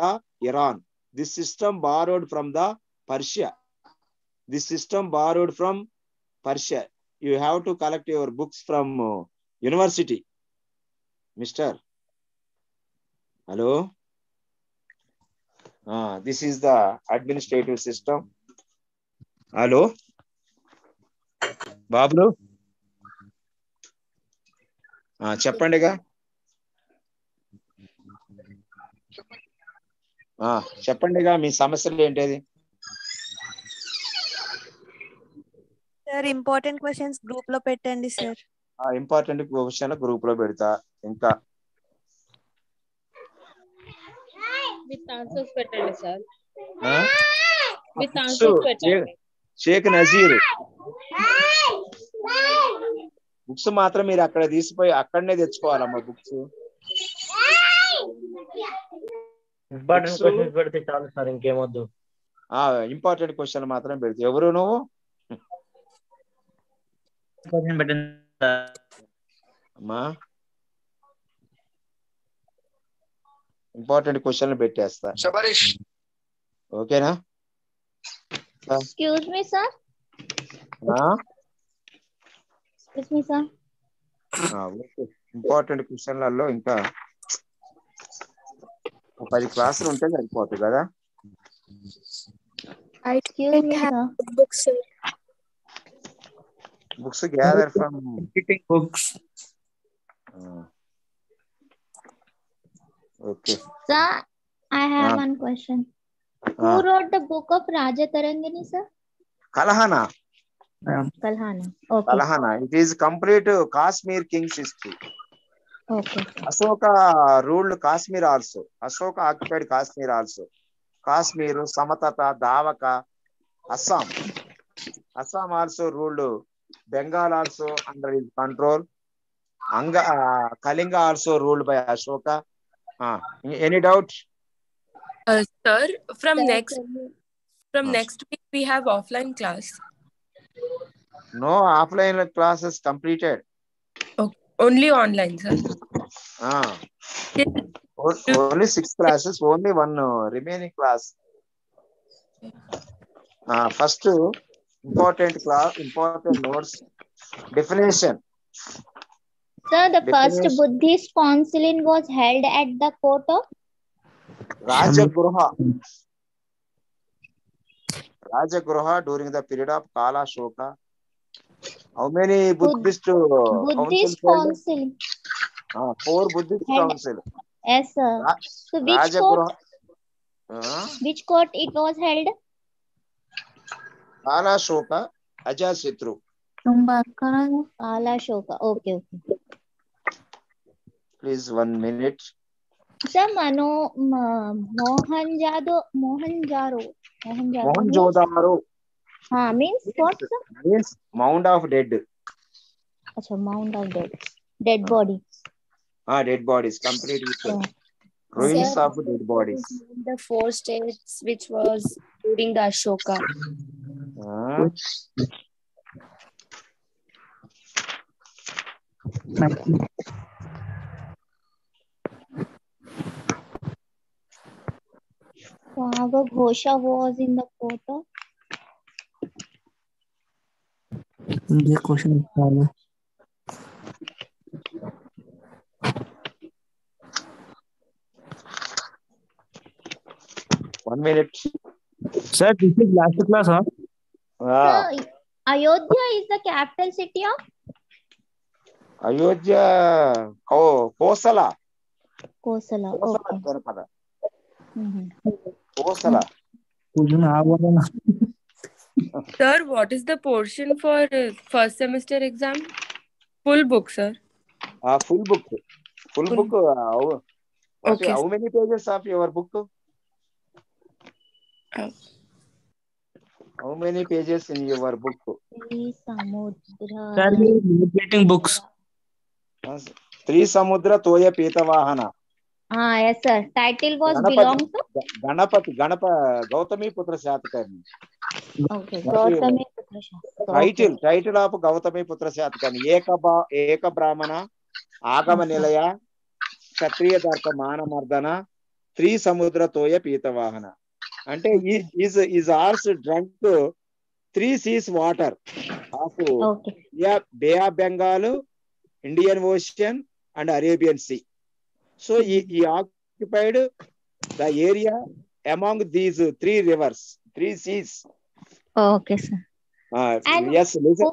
Iran. This system borrowed from the Persia. This system borrowed from Persia. You have to collect your books from university, mister. Hello. This is the administrative system. Hello. బాబులు చెప్పండిగా. చెప్పండిగా మీ సమస్యలు ఏంటది? Sir important questions group లో పెట్టండి sir. Important question group లో పెడతా. ఇంకా with answers పెట్టండి sir. With answers పెట్టండి. షేక్ నజీర్ బుక్స్ మాత్రం మీరు అక్కడ తీసిపోయి అక్కడనే తెచ్చుకోవాలమ్మా. బుక్స్ ఇంపార్టెంట్ క్వశ్చన్స్ పెడితే చాలు సార్, ఇంకేమొద్దు. ఇంపార్టెంట్ క్వశ్చన్ మాత్రం పెడితే. ఎవరు నువ్వు? అమ్మా ఇంపార్టెంట్ క్వశ్చన్ పెట్టేస్తా. ఓకేనా? Excuse me, sir. Excuse me, sir. Important క్వశ్చన్లలో ఇంకా 10 క్లాసులు ఉంటే సరిపోతుంది కదా. Excuse me, sir. Books gather from books. Okay. Sir, I have one question. Who wrote the book of Raja Tarangini, sir? Kalahana. Kalhana. Okay. Kalahana. It is complete Kashmir king's history. Okay. Ashoka ruled Kashmir also. Ashoka occupied Kashmir also. Kashmir, Samatata, Davaka, Assam. Assam also ruled Bengal also under his control. Kalinga also ruled by Ashoka. Any doubt? Sir, from next week we have offline class. No, offline classes completed. Okay. Only online, sir. Only 6 classes, only one remaining class. First important class, important notes. Definition. Sir, the first Buddhist council was held at the court of Rajagruha. Rajagruha during the period of Kala Shoka. How many Buddhist council? 4 Buddhist council. Yes, sir. So which court it was held? Kala Shoka, Ajasatru. Kala Shoka. Okay. Please 1 minute. Sir, Mohenjodaro. Means what, sir? Means mound of dead. Achha, mound of dead. Dead bodies. Dead bodies. Completely. Ruins of dead bodies. The 4 states which was during the Ashoka. Saga Ghosha was in the court of The question is follow. 1 minute. Sir, this is last class, huh? Ah, Sir, Ayodhya is the capital city of Ayodhya. Oh, Kosala. Kosala. Kosala Okay. Janapada. Mm-hmm. Kosala. Sir, what is the portion for first semester exam? Full book, sir. Full book. Full Full book. Okay. How many pages of your book? How many pages in your book? Three Samudra. Sir, we are manipulating books. 3 Samudra Toya Pitavahana. Yes, sir. Title was Ganapati. belong to. Gautami Putra Satakarni. Okay. Gautami Putra Shastri. Title of Gautami Putra Satakarni. Eka Brahmana, Agama Nilaya, Kshatriya Dharpa Mana Mardana, 3 Samudra Toya Pitavahana. Ante is also drunk 3 seas water of Bay of Bengal, Indian Ocean, and Arabian Sea. So he occupied the area among these 3 rivers, 3 seas. Okay, sir. And yes, listen.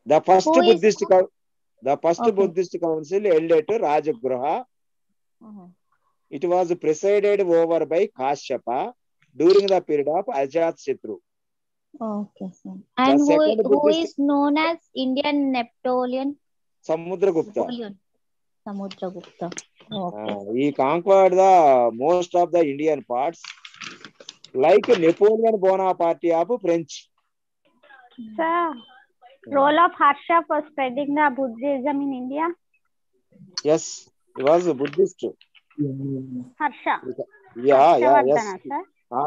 The first Buddhist council held at Rajagruha. It was presided over by Kashyapa during the period of Ajatashatru. Okay, sir. And who is known as Indian Napoleon? Samudragupta. Samudragupta. Okay. He conquered the most of the Indian parts, like Napoleon Bonaparte of French. Sir, role of Harsha for spreading the Buddhism in India? Yes, he was a Buddhist. Harsha. Yes.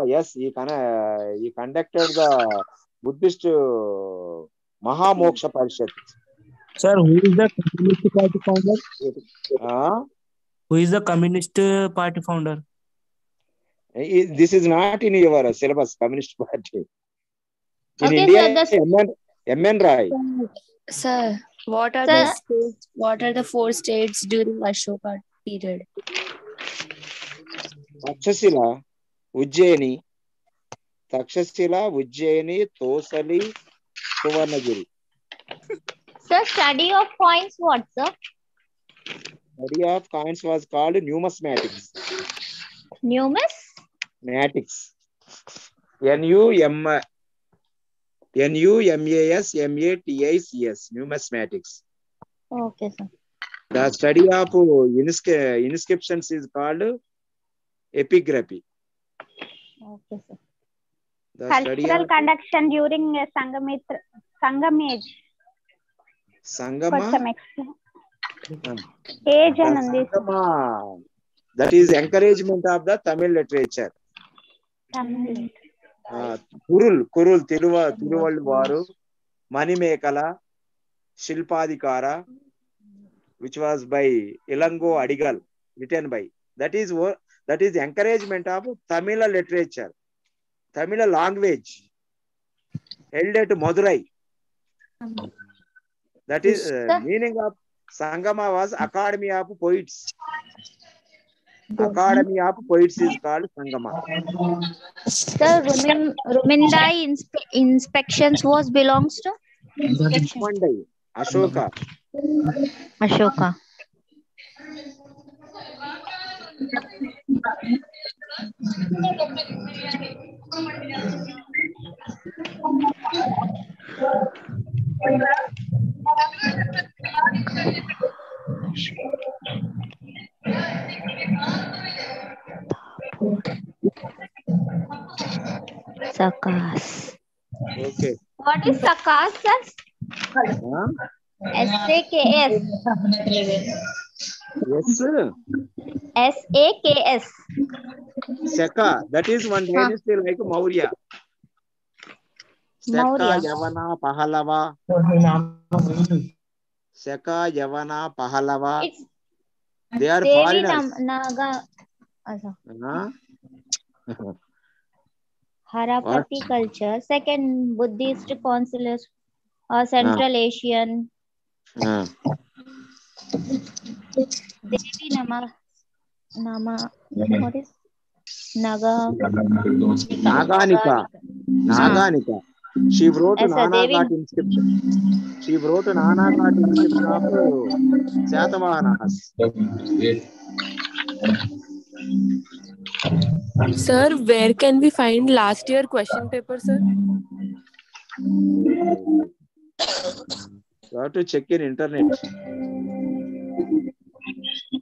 Yes, he conducted the Buddhist Mahamoksha Parishad. Sir, who is the Communist Party founder? Who is the Communist Party founder? This is not in your syllabus, Communist Party. In Okay, India, sir, M.N. Rai. Sir, what are the 4 states during Ashoka period? Takshashila, Ujjaini, Tosali, Suvarnagiri. Sir, study of coins, what, sir? Study of coins was called numismatics. Numismatics. Numismatics. Numismatics. Okay, sir. The study of inscriptions is called epigraphy. Okay, sir. Cultural conduction during Sangam age. Sangama? Age and Sangama. That is encouragement of the Tamil literature. Kurul, Tiruvalvaru, Manimekala, Shilpadikara, which was by Ilango Adigal, written by. That is encouragement of Tamil literature, Tamil language, held at Madurai. That is meaning of Sangama was Academy of Poets. Academy of Poets is called Sangama. Sir, Rumindai inspections was belongs to? Rumindai, Ashoka. Ashoka. Sakas. Okay. What is Sakas, sir? S-A-K-S. Yes, sir. S-A-K-S. Shaka. That is one dynasty like Maurya. Shaka, Yavana, Pahalava. Shaka, Yavana, Pahalava. They are foreigners. Naga. Harapati culture. Second, Buddhist consulate. Central Asian. Devi Nama. What is? Naganika. She wrote Yes, sir, Nana Devi. Ghat inscription. She wrote Nana Ghat inscription of Satavahanas. Sir, where can we find last year question paper, sir? You have to check in internet.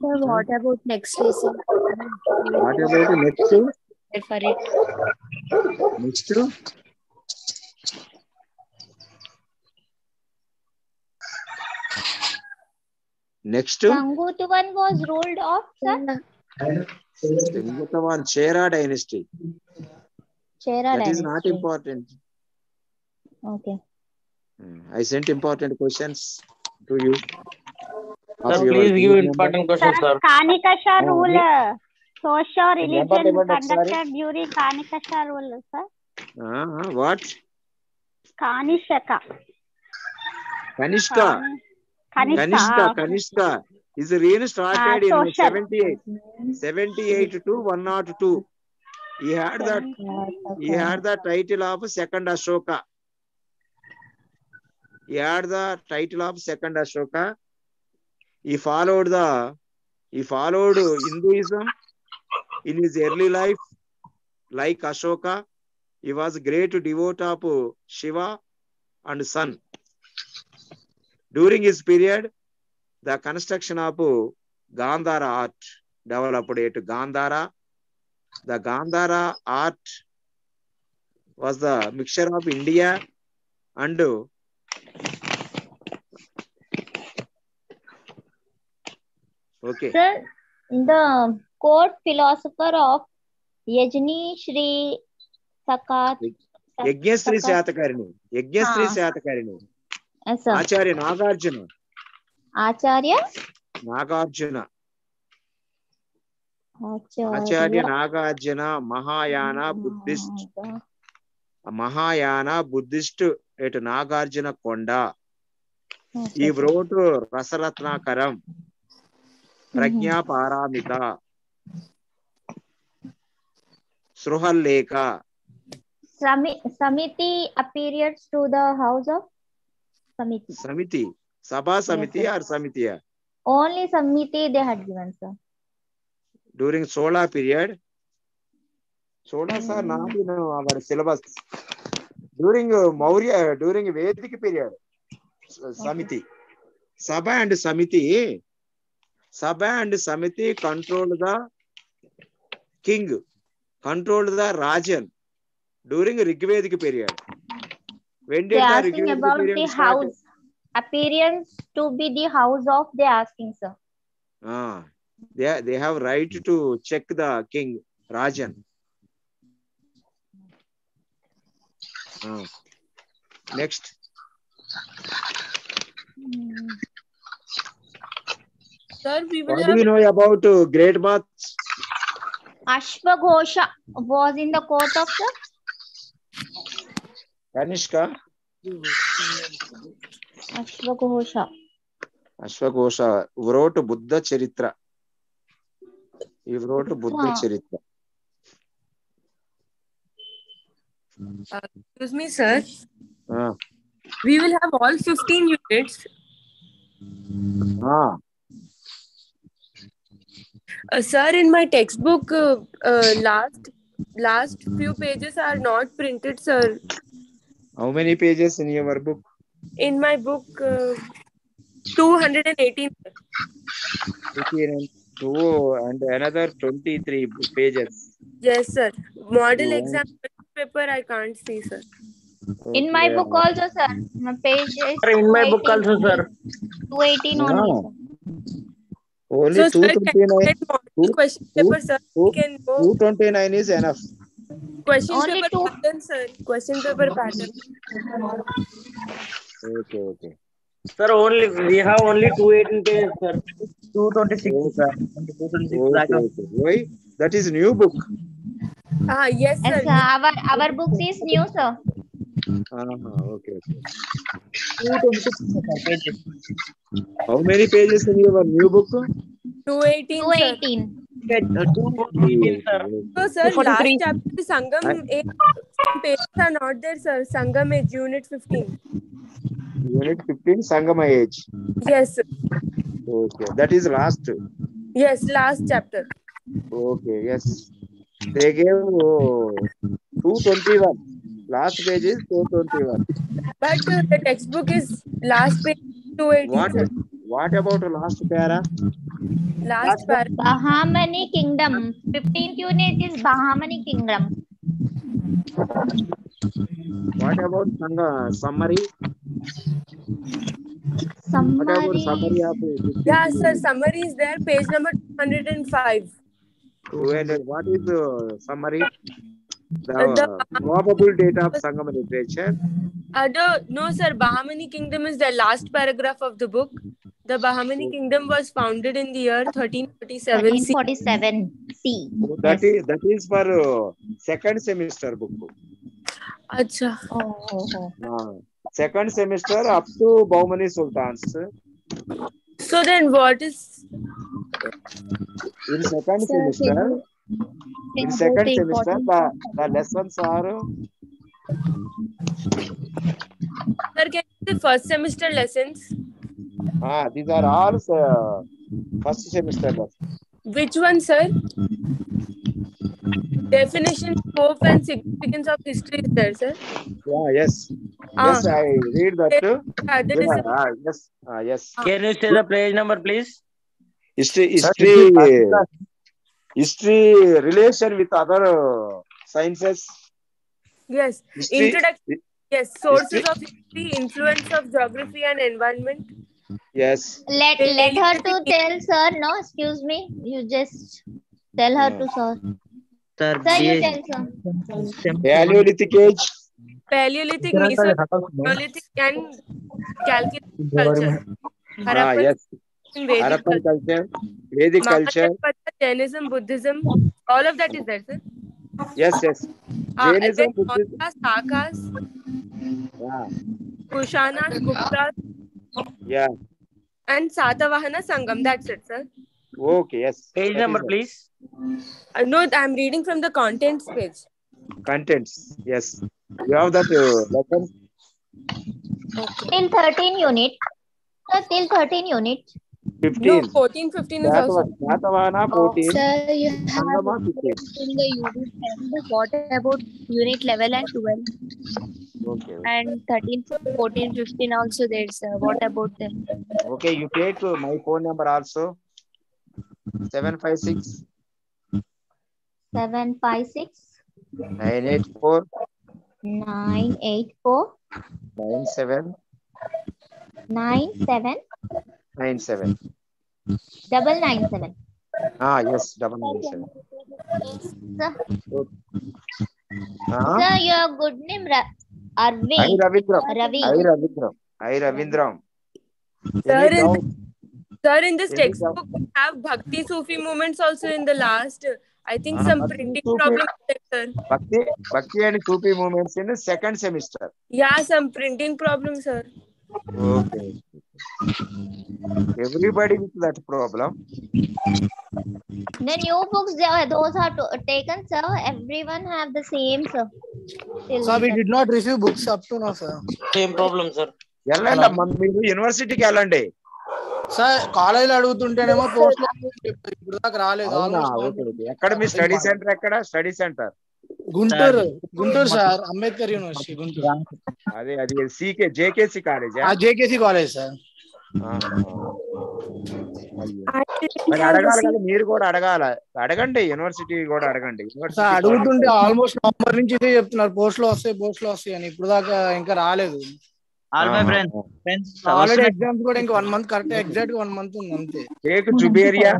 Sir, what about next lesson? What about next? Wait for it. Next? Next? Sangutavan was ruled off, sir. Sangutavan, Chera dynasty. Chera That is dynasty. not important. Okay. I sent important questions to you. Sir, please give important questions, sir. Kanikasha rule. Social Number religion sorry. conducted during Kanikasha rule, sir. What? Kanishka. Kanishka. Kanishka is really started in 78 to 102. He had the title of second Ashoka. He followed Hinduism in his early life, like Ashoka. He was a great devotee of Shiva and Sun. During his period, the construction of Gandhara art developed at Gandhara. The Gandhara art was the mixture of India and okay. Sir, the court philosopher of Yajni Shri Sakat. Yajnasri Satakarini. Yes, sir. Acharya Nagarjuna. Acharya Nagarjuna, Mahayana Buddhist at Nagarjuna Konda. He wrote Rasaratnakaram, Prajna Paramita, Sruhalleka. Samiti appeared to the house of Samiti. Sabha Samiti or Samitiya? Only Samiti they had given, sir. During Sola period. Sola, sir, not in our syllabus. During Maurya, during Vedic period. Samiti. Sabha and Samiti controlled the king, controlled the Rajan during Rigvedic period. When did they the asking Rigvedic about period the start? house appearance to be the house of they asking, sir. They have right to check the king Rajan. Next. Sir, we will What have. do we know about great baths? Ashwaghosha was in the court of the Kanishka. Ashwaghosha wrote Buddha Charitra. He wrote Buddha Charitra. Excuse me, sir. We will have all 15 units. Sir, in my textbook, last few pages are not printed, sir. How many pages in your book? In my book, 218. 2 and another 23 pages. Yes, sir. Model exam paper I can't see, sir. In my book also, sir. Page is in my book also, sir. 218 only, sir. Only So, sir, 229. Question paper, sir. We can go. 229 is enough. Question Only paper pattern, sir. Question paper pattern. Okay. Sir, we have only 218 pages, sir. 226. Okay. Why? That is new book. Yes, sir. Yes, sir. Our books is new, sir. Okay. 226 How many pages in your new book? 218. 218. 215, sir. So, sir, 243. last chapter Sangam age, some pages are not there, sir. Sangam age, unit 15. Unit 15, Sangama age. Yes, sir. Okay, that is last. Yes, last chapter. Okay, yes. They gave 221. Last page is 221. But the textbook is last page 218, sir. What about last para? Last paragraph. Bahmani Kingdom. 15th unit is Bahmani Kingdom. What about summary? What about summary of Yeah, sir, summary is there, page number 205. 200. What is the summary? The probable date of Sangama literature. No, sir, Bahmani Kingdom is the last paragraph of the book. The Bahmani Kingdom was founded in the year 1347. 1347 C. That is for second semester book. Acha. Second semester up to Bahmani Sultans. So then what is in second semester? In second semester, the lessons are. Sir, can you say first semester lessons? These are all first semester lessons. Which one, sir? Definition, scope, and significance of history is there, sir. Yeah, yes. Yes, I read that too. Yes. Can you say the page number, please? History relation with other sciences. Yes. History. Introduction. Yes. Sources of history, influence of geography and environment. Yes. Let her to tell, sir. No, excuse me. You just tell her to, sir. Sir, you tell, sir. Paleolithic age. Paleolithic, Mesolithic, and Chalcolithic culture. Yes. Harappan culture, Vedic culture. Jainism, Buddhism, all of that is there, sir. Yes. Jainism, Buddhism. Sakas, Kushanas, Guptas. Yeah. And Satavahana Sangam. That's it, sir. Okay, yes. Page number, please. No, I'm reading from the contents page. Contents, yes. You have that lesson? Okay. Till 13 unit. Till 13 unit. 15. No, 14, 15 is also. Satavahana 14. Sir, you have Sangama 15. in the unit 10. What about unit 11 and 12? Okay. And 13, 14, 15 also there, sir. What about them? Okay, you take my phone number also. 756 756 984 984 97 97 97. 997. Yes, 997. Sir, Huh? sir, your good name Arvind. I Ravindram. Ravi. I Ravindram. Sir, in this textbook, we have Bhakti Sufi movements also in the last. I think some printing problem is there, sir. Bhakti and Sufi movements in the second semester. Yeah, some printing problem, sir. Okay. Everybody with that problem. The new books, those are taken, sir. Everyone have the same, sir. Sir, we did not receive books up to now, sir. Same problem, sir. మీరు యూనివర్సిటీకి వెళ్ళండి sir కాలేజీలో అడుగుతుంటేనేమో post ఇప్పుడు దాకా రాలేదు. ఎక్కడ మీ study centre? ఎక్కడ study centre? Guntur sir, Ambedkar university Guntur. అది JKC college. JKC college sir. మరి అడగాలి కదా, మీరు కూడా అడగండి, యూనివర్సిటీ కూడా అడగండి. అడుగుతుంటే ఆల్మోస్ట్ నవంబర్ నుంచి ఇదే చెప్తున్నారు, పోస్ట్ లో వస్తాయి అని. ఇప్పుడు దాకా ఇంకా రాలేదు. ఆల్రెడీ ఎగ్జామ్స్ కూడా ఇంకా 1 మంత్, కరెక్ట్ ఎగ్జాక్ట్ గా 1 మంత్ ఉంది అంతే. షేక్ జుబేరియా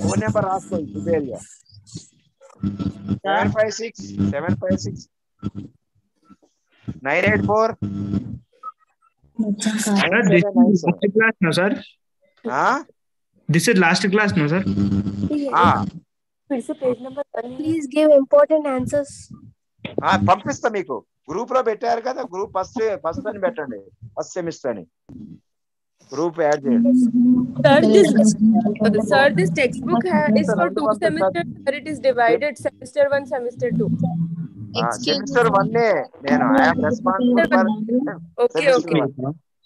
ఫోన్ నెంబర్ రాసుకోండి. Zuberia 756 984 sir. This is last class, no sir? Please give important answers. పంపిస్తా మీకు గ్రూప్ లో పెట్టారు కదా గ్రూప్ ఫస్ట్ అని పెట్టండి ఫస్ట్ సెమిస్టర్ అని గ్రూప్ యాడ్ చేయండి. Sir, this textbook is for 2 semesters, but it is divided semester 1, semester 2. Semester 1 నేను I am responsible for Okay. semester 1.